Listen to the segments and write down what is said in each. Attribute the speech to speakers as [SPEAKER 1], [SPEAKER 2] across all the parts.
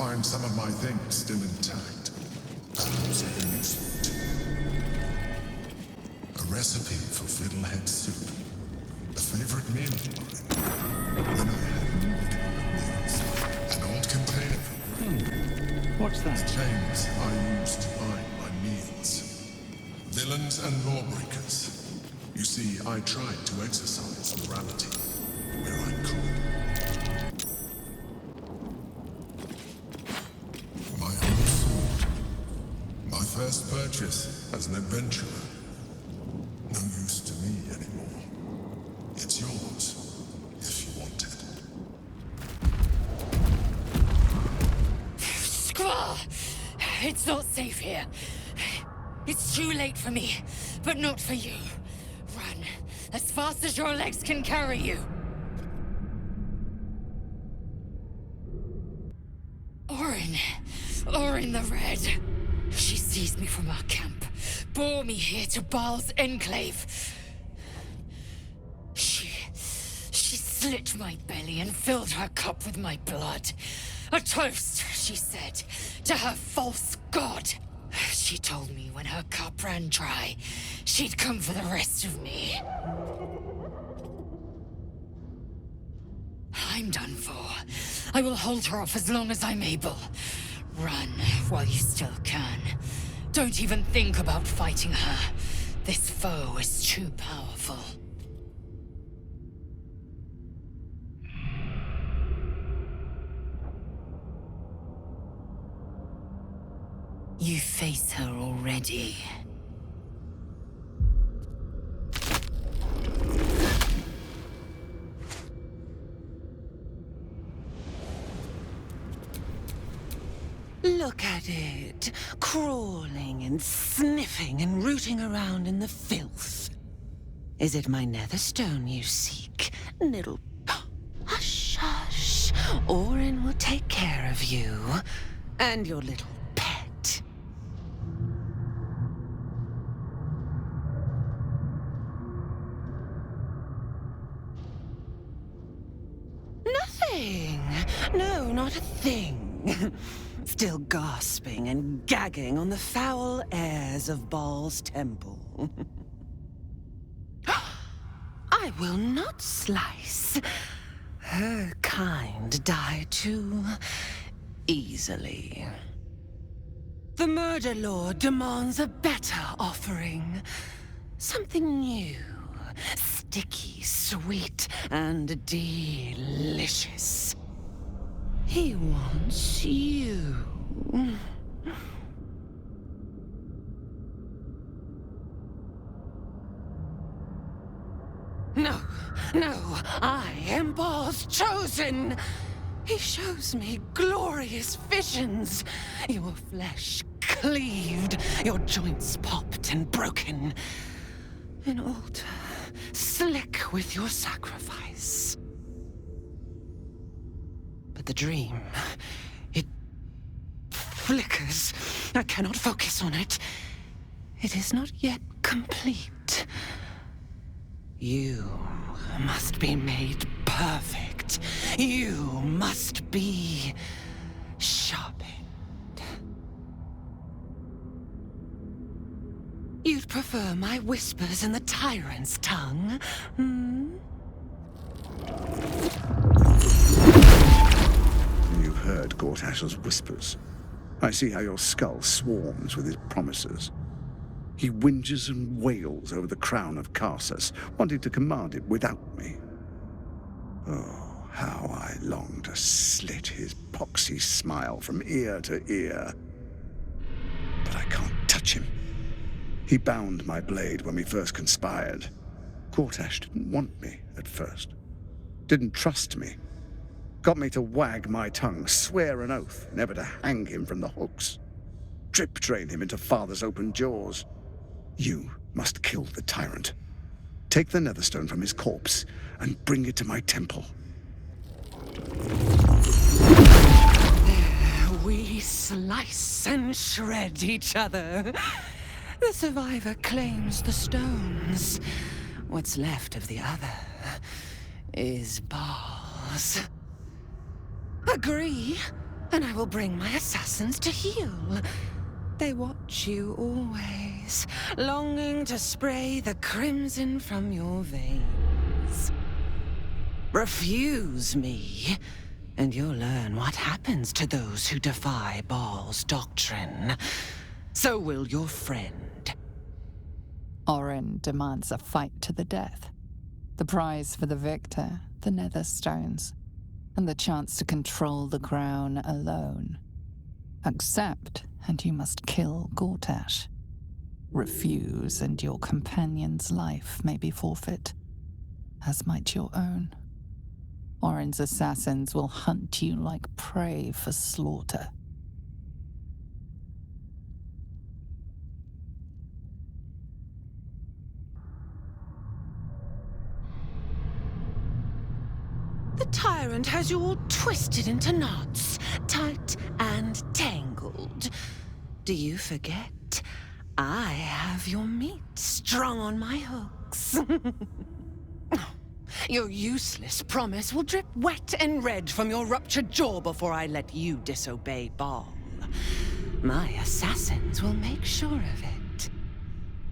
[SPEAKER 1] find some of my things still intact. Perhaps even useful. A recipe for fiddlehead soup. A favorite meal of mine. When I had meals. An old container.
[SPEAKER 2] What's that?
[SPEAKER 1] Chains I used to bind my meals. Villains and lawbreakers. You see, I tried to exercise morality where I could. My own sword. My first purchase as an adventurer. No use to me anymore. It's yours, if you want it.
[SPEAKER 3] Squall! It's not safe here. It's too late for me, but not for you. Run, as fast as your legs can carry you. Orin the Red. She seized me from our camp, bore me here to Baal's enclave. She slit my belly and filled her cup with my blood. A toast, she said, to her false god. She told me when her cup ran dry, she'd come for the rest of me. I'm done for. I will hold her off as long as I'm able. Run while you still can. Don't even think about fighting her. This foe is too powerful. You face her already.
[SPEAKER 4] Look at it, crawling and sniffing and rooting around in the filth. Is it my netherstone you seek, little... Hush, hush. Orin will take care of you and your little pet. Nothing. No, not a thing. Still gasping and gagging on the foul airs of Baal's temple. I will not slice. Her kind die too easily. The Murder Lord demands a better offering. Something new, sticky, sweet, and delicious. He wants you. No, I am Baal's chosen. He shows me glorious visions. Your flesh cleaved, your joints popped and broken. An altar slick with your sacrifice. But the dream, it flickers. I cannot focus on it. It is not yet complete. You must be made perfect. You must be sharpened. You'd prefer my whispers in the tyrant's tongue, hmm?
[SPEAKER 5] You heard Gortash's whispers. I see how your skull swarms with his promises. He whinges and wails over the crown of Karsus, wanting to command it without me. Oh, how I long to slit his poxy smile from ear to ear. But I can't touch him. He bound my blade when we first conspired. Gortash didn't want me at first. Didn't trust me. Got me to wag my tongue, swear an oath never to hang him from the hooks. Drip drain him into father's open jaws. You must kill the tyrant. Take the netherstone from his corpse and bring it to my temple.
[SPEAKER 4] There we slice and shred each other. The survivor claims the stones. What's left of the other is Baal's. Agree? and I will bring my assassins to heal. They watch you always, longing to spray the crimson from your veins. Refuse me, and you'll learn what happens to those who defy Baal's doctrine. So will your friend.
[SPEAKER 2] Orin demands a fight to the death. The prize for the victor, the Nether Stones, and the chance to control the crown alone. Accept, and you must kill Gortash. Refuse, and your companion's life may be forfeit, as might your own. Orin's assassins will hunt you like prey for slaughter.
[SPEAKER 4] The tyrant has you all twisted into knots, tight and tangled. Do you forget? I have your meat strung on my hooks. Your useless promise will drip wet and red from your ruptured jaw before I let you disobey Baal. My assassins will make sure of it.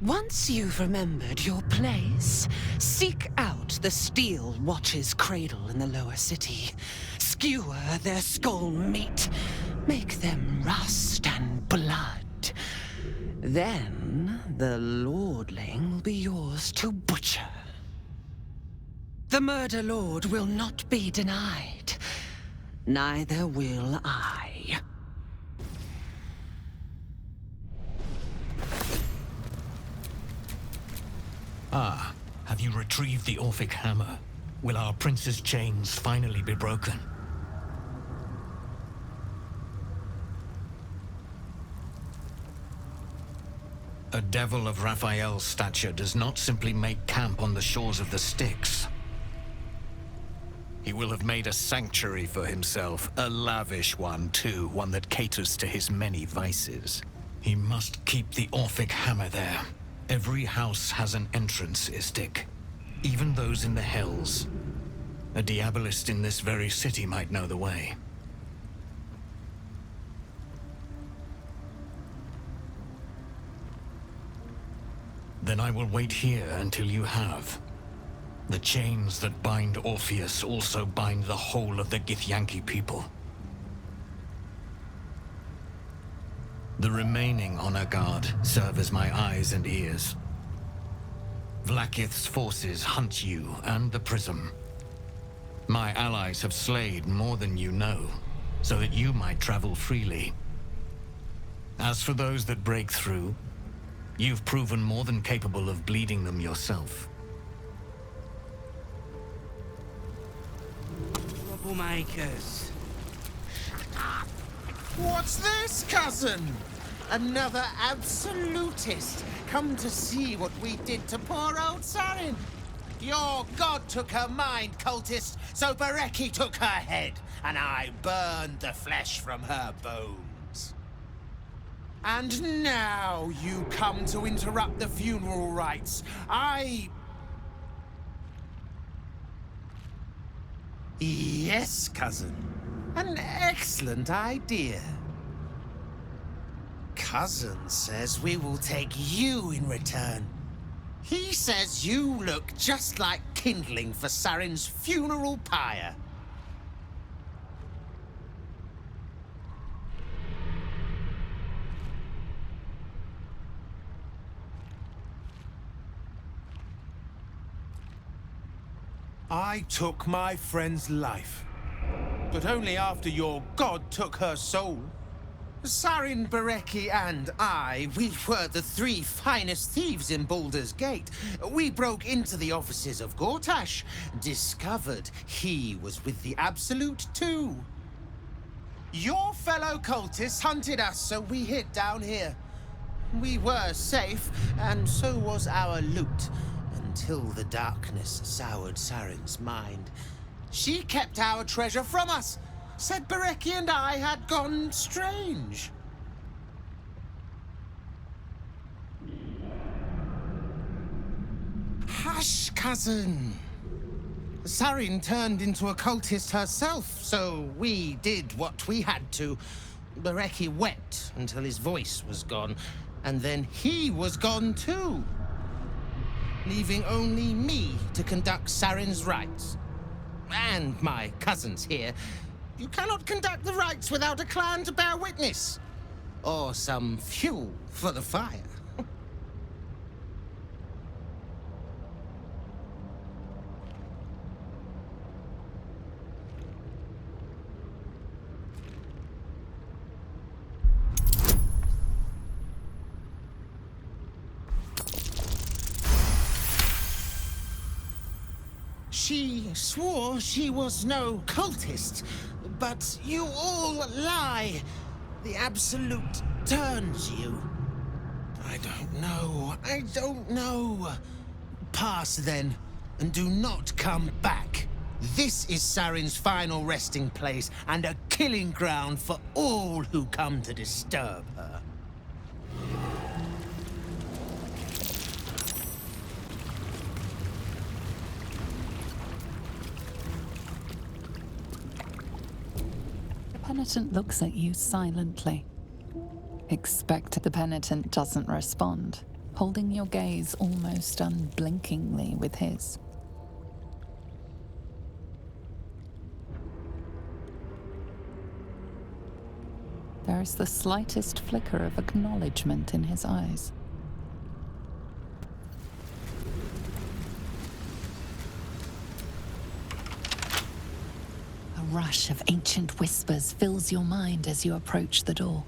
[SPEAKER 4] Once you've remembered your place, seek out the Steel Watch's cradle in the lower city. Skewer their skull meat. Make them rust and blood. Then the lordling will be yours to butcher. The Murder Lord will not be denied. Neither will I.
[SPEAKER 6] Ah, have you retrieved the Orphic hammer? Will our prince's chains finally be broken? A devil of Raphael's stature does not simply make camp on the shores of the Styx. He will have made a sanctuary for himself, a lavish one too, one that caters to his many vices. He must keep the Orphic hammer there. Every house has an entrance, Istik. Even those in the Hells. A Diabolist in this very city might know the way. Then I will wait here until you have. The chains that bind Orpheus also bind the whole of the Githyanki people. The remaining honor guard serve as my eyes and ears. Vlaakith's forces hunt you and the Prism. My allies have slayed more than you know, so that you might travel freely. As for those that break through, you've proven more than capable of bleeding them yourself.
[SPEAKER 7] Troublemakers.
[SPEAKER 8] What's this, cousin? Another absolutist come to see what we did to poor old Sarin. Your god took her mind, cultist, so Bereki took her head, and I burned the flesh from her bones. And now you come to interrupt the funeral rites. Yes, cousin. An excellent idea. Cousin says we will take you in return. He says you look just like kindling for Sarin's funeral pyre. I took my friend's life, but only after your god took her soul. Sarin, Bereki, and I, we were the three finest thieves in Baldur's Gate. We broke into the offices of Gortash, discovered he was with the Absolute too. Your fellow cultists hunted us, so we hid down here. We were safe, and so was our loot, until the darkness soured Sarin's mind. She kept our treasure from us. Said Bereki and I had gone strange. Hush, cousin. Sarin turned into a cultist herself, so we did what we had to. Bereki wept until his voice was gone, and then he was gone too, leaving only me to conduct Sarin's rites. And my cousins here. You cannot conduct the rites without a clan to bear witness, or some fuel for the fire. She swore she was no cultist, but you all lie. The Absolute turns you. I don't know. Pass then, and do not come back. This is Sarin's final resting place, and a killing ground for all who come to disturb her.
[SPEAKER 2] The penitent looks at you silently. Expect the penitent doesn't respond, holding your gaze almost unblinkingly with his. There is the slightest flicker of acknowledgement in his eyes. A rush of ancient whispers fills your mind as you approach the door.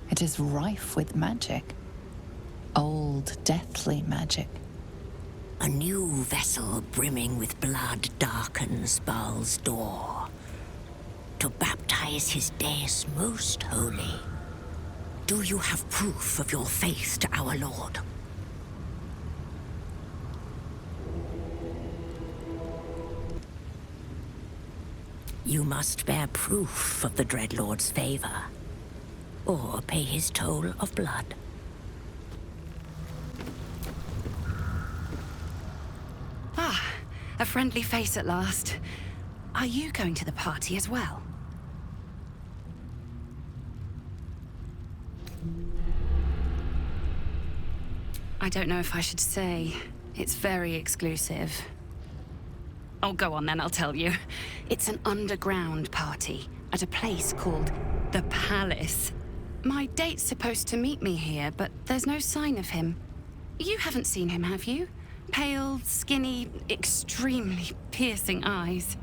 [SPEAKER 2] It is rife with magic. Old, deathly magic.
[SPEAKER 9] A new vessel brimming with blood darkens Baal's door. To baptize his days most holy. Do you have proof of your faith to our Lord? You must bear proof of the Dreadlord's favor, or pay his toll of blood.
[SPEAKER 10] Ah, a friendly face at last. Are you going to the party as well? I don't know if I should say. It's very exclusive. Oh, go on then, I'll tell you. It's an underground party at a place called The Palace. My date's supposed to meet me here, but there's no sign of him. You haven't seen him, have you? Pale, skinny, extremely piercing eyes.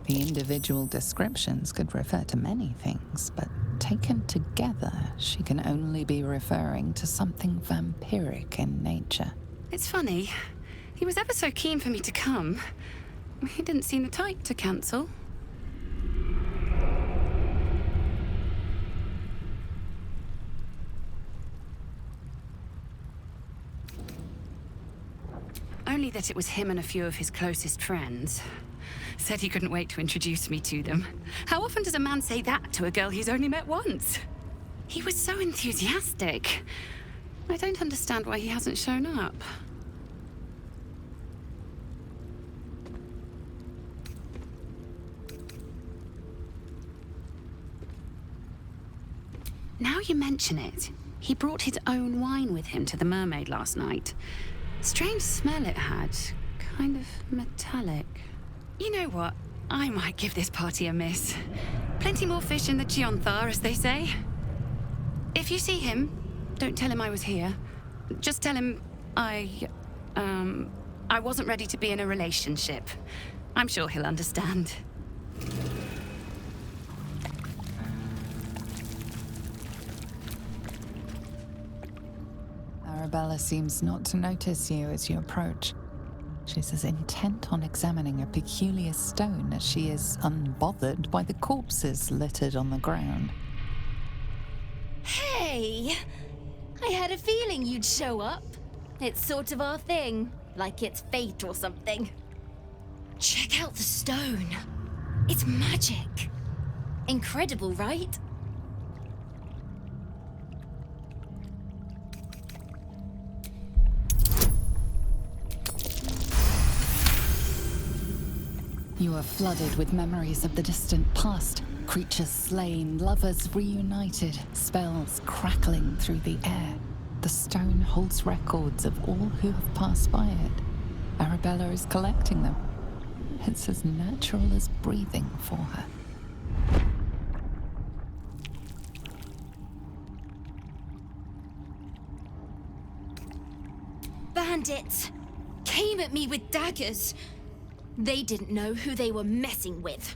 [SPEAKER 2] The individual descriptions could refer to many things, but taken together, she can only be referring to something vampiric in nature.
[SPEAKER 10] It's funny. He was ever so keen for me to come. He didn't seem the type to cancel. Only that it was him and a few of his closest friends. Said he couldn't wait to introduce me to them. How often does a man say that to a girl he's only met once? He was so enthusiastic. I don't understand why he hasn't shown up. Now you mention it, he brought his own wine with him to the Mermaid last night. Strange smell it had. Kind of metallic. You know what? I might give this party a miss. Plenty more fish in the Chionthar, as they say. If you see him, don't tell him I was here. Just tell him I wasn't ready to be in a relationship. I'm sure he'll understand.
[SPEAKER 2] Arabella seems not to notice you as you approach. She's as intent on examining a peculiar stone as she is unbothered by the corpses littered on the ground.
[SPEAKER 11] Hey! I had a feeling you'd show up. It's sort of our thing, like it's fate or something. Check out the stone. It's magic. Incredible, right?
[SPEAKER 2] You are flooded with memories of the distant past. Creatures slain, lovers reunited, spells crackling through the air. The stone holds records of all who have passed by it. Arabella is collecting them. It's as natural as breathing for her.
[SPEAKER 11] Bandits came at me with daggers. They didn't know who they were messing with.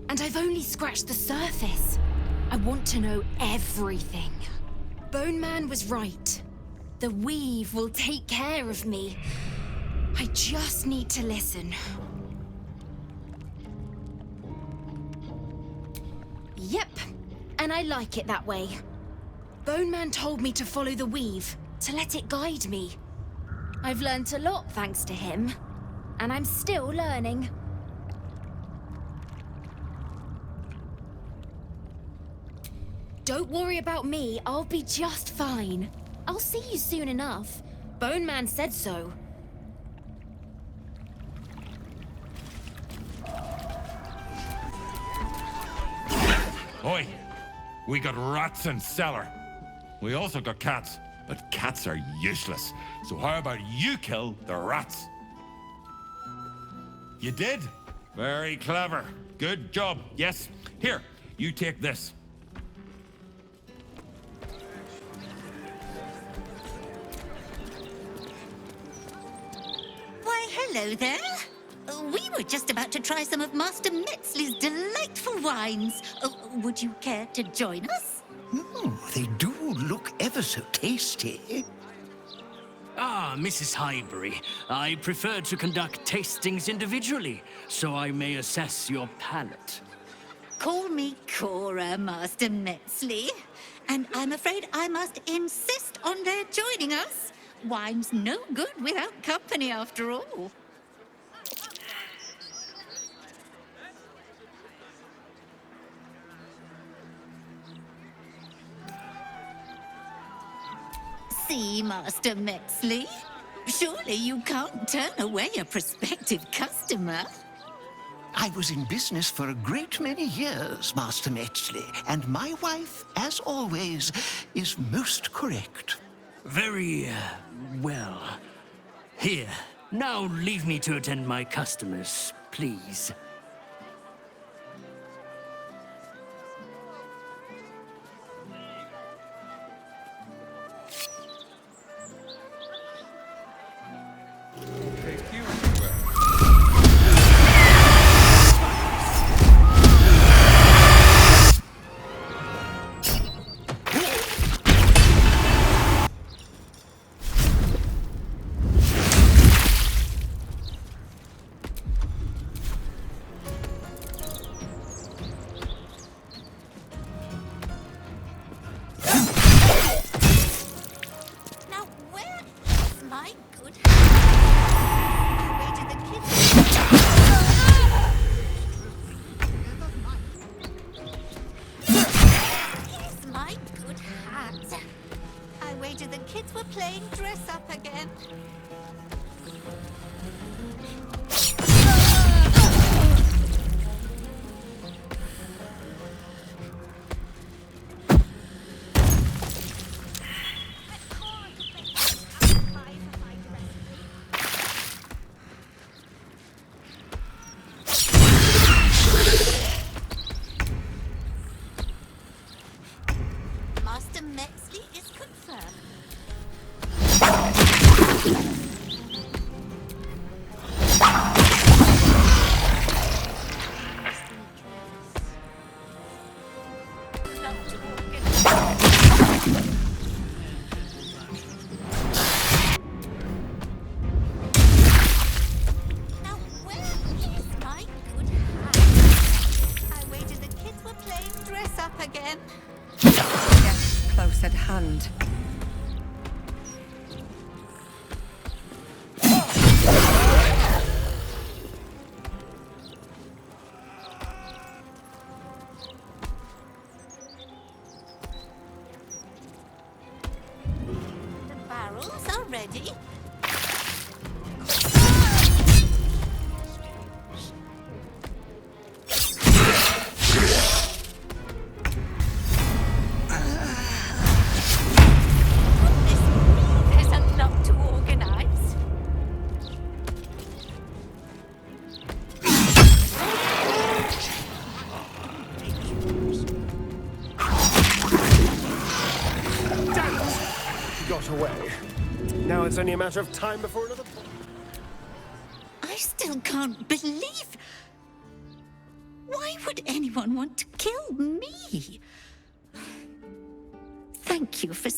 [SPEAKER 11] And I've only scratched the surface. I want to know everything. Bone Man was right. The weave will take care of me. I just need to listen. Yep, and I like it that way. Bone Man told me to follow the weave, to let it guide me. I've learnt a lot thanks to him, and I'm still learning. Don't worry about me, I'll be just fine. I'll see you soon enough. Bone Man said so.
[SPEAKER 12] Oi! We got rats in cellar. We also got cats, but cats are useless. So how about you kill the rats? You did? Very clever. Good job. Yes. Here, you take this.
[SPEAKER 13] Why, hello there. We were just about to try some of Master Metzley's delightful wines. Would you care to join us?
[SPEAKER 14] They do look ever so tasty.
[SPEAKER 7] Ah, Mrs. Highbury, I prefer to conduct tastings individually, so I may assess your palate.
[SPEAKER 13] Call me Cora, Master Metzley. And I'm afraid I must insist on their joining us. Wine's no good without company, after all. See, Master Metzley? Surely you can't turn away a prospective customer.
[SPEAKER 14] I was in business for a great many years, Master Metzley, and my wife, as always, is most correct.
[SPEAKER 7] Very, well. Here, now leave me to attend my customers, please.
[SPEAKER 13] ready? There's a lot to organize.
[SPEAKER 15] Damn it! He got away. Now it's only a matter of time before another...
[SPEAKER 13] I still can't believe... Why would anyone want to kill me? Thank you for